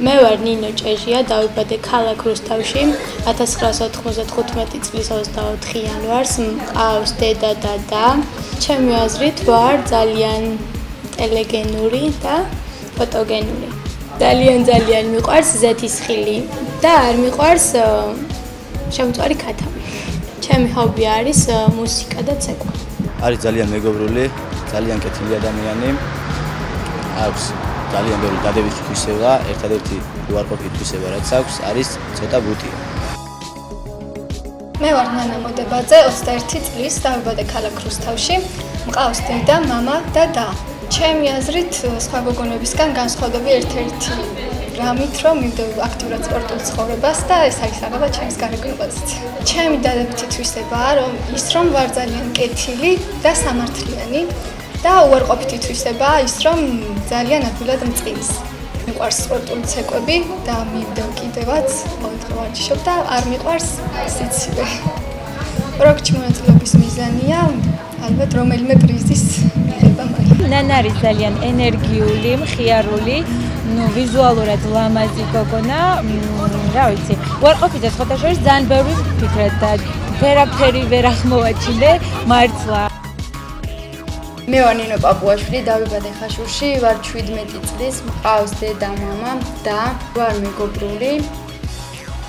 მე ვარ ნინო ჭეჟია, დავიბადე ქალაქ რუსთავში 1995 წლის 24 იანვარს. მყავს დედა და და. ჩემი აზრით ვარ ძალიან ინტელიგენტური და ფოტოგენური. ძალიან მიყვარს ზეთისხილი და არ მიყვარს შემწვარი ქათამი. ჩემი ჰობი არის მუსიკა და ცეკვა. არის ძალიან მეგობრული, ძალიან კეთილი ადამიანი. აქვს ძალიან ბევრი დადებითი თვისება, ერთადერთი უარყოფითი თვისება რაც აქვს არის ცოტა ბუტია. მე ვარ ნანა მოდებაძე, 21 წლის, დავიბადე ქალაქ რუსთავში. მყავს დედა, მამა და და. ჩემი აზრით, სხვა გოგონებისგან განსხვავდები ერთ-ერთი რამით, რომ მივდივარ აქტიურად სპორტულ ცხოვრებას და ეს აისაღება ჩემს გარეგნულ პოზიციას. ჩემი დადებითი თვისებაა, რომ ის რომ ვარ ძალიან კეთილი და სამართლიანი და უარყოფითი თვისებაა ის, რომ ძალიან ადვილად მწყის. მიყვარს სპორტული ცეკვები და მივდივარ კიდევაც მოთხოვნ ვარჯიშობ და არ მიყვარს სიცივე. პროექტში მონაწილეობის მიზანია ალბათ რომელიმე პრიზის მიღება მაინც. ნანა არის ძალიან ენერგიული, მხიარული, ვიზუალურად ლამაზი გოგონა, რა ვიცი, უარყოფითი სხვათა შორის ძალიან ბევრი ვფიქრეთ და ვერაფერი ვერ აღმოვაჩინე მართლა. მე ვარ ნინო პაპუაშვილი, დავიბადე ხაშურში, ვარ 17 წლის, მყავს დედა, მამა და ვარ მეგობრული,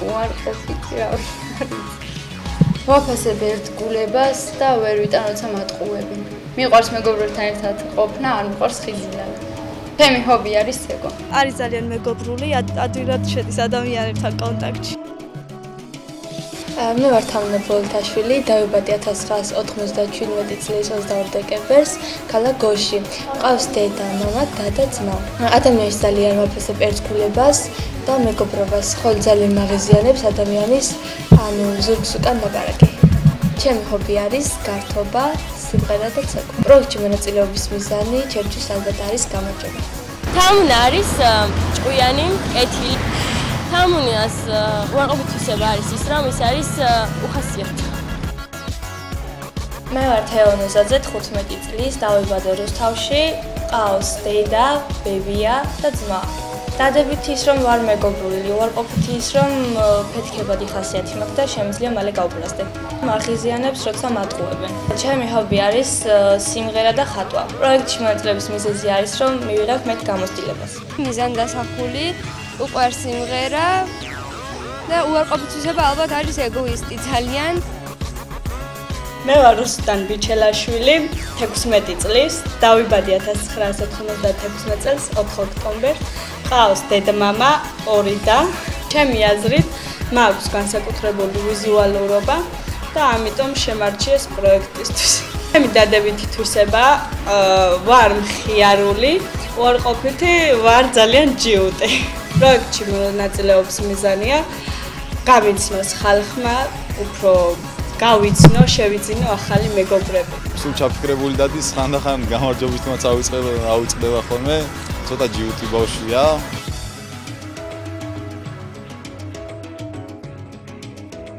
უარყოფითი რა ვიცი. ვაფასებ ერთგულებას და ვერ ვიტან როცა მატყუები. მიყვარს მეგობრებთან ერთად ყოფნა, არ მიყვარს ხიზილანა. ჩემი ჰობი არის ცეკვა. არის ძალიან მეგობრული, ადვილად შედის ადამიანებთან კონტაქტში. მე ვარ თამნა ბოლთაშვილი, დავიბადე 1997 წლის 22 დეკემბერს ქალაქ გოში. მყავს დედა, მამა, და და ძმა. ადამიანს ძალიან ვაფასებ ერთგულებას და მეგობრობას, ხოლო ძალიან მაღიზიანებს ადამიანის ზურგს უკან ლაპარაკი. ჩემი ჰობი არის გართობა, სიმღერა და ცეკვა. პროექტში მონაწილეობის მიზანი ჩემთვის ალბათ არის გამარჯვება. თამუნა არის ჭკვიანი, კეთილი. თამუნას უარყოფითი თვისება არის ის, რომ ის არის უხასიათო. მე ვარ თეონოზაძე, 15 წლის, დავიბადე რუსთავში, მყავს დედა, ბებია და ძმა. დადებითი ის, რომ ვარ მეგობრული, უარყოფითი ის, რომ ფეთქებადი ხასიათი მაქვს და შემიძლია მალე გავპლასდე. მაღიზიანებს როცა მატყუებენ. ჩემი ჰობი არის სიმღერა და ხატვა. პროექტში მონაწილეობის მიზეზი არის, რომ მივიღებ მეტ გამოცდილებას. მიზანდასახული, უყვარს სიმღერა და უარყოფითი თვისება ალბათ არის ეგოისტი ძალიან. მე ვარ რუსტან ბიჩელაშვილი, 16 წლის, დავიბადე 1996 წელს 4 ოქტომბერს. მყავს დედა-მამა, 2 და. ჩემი აზრით, მაქვს განსაკუთრებული ვიზუალურობა და ამიტომ შემარჩიეს პროექტისთვის. ჩემი დადებითი თვისება ვარ მხიარული, უარყოფითი ვარ ძალიან ჯიუტი. პროექტში მონაწილეობის მიზანია გამიცნოს ხალხმა უფრო გავიცნო, შევიძინო ახალი მეგობრები. სულ ჩაფიქრებული დადის ხანდახან გამარჯვებისთვისაც ავიწყდება ხოლმე, ცოტა ჯიუტი ბავშვია.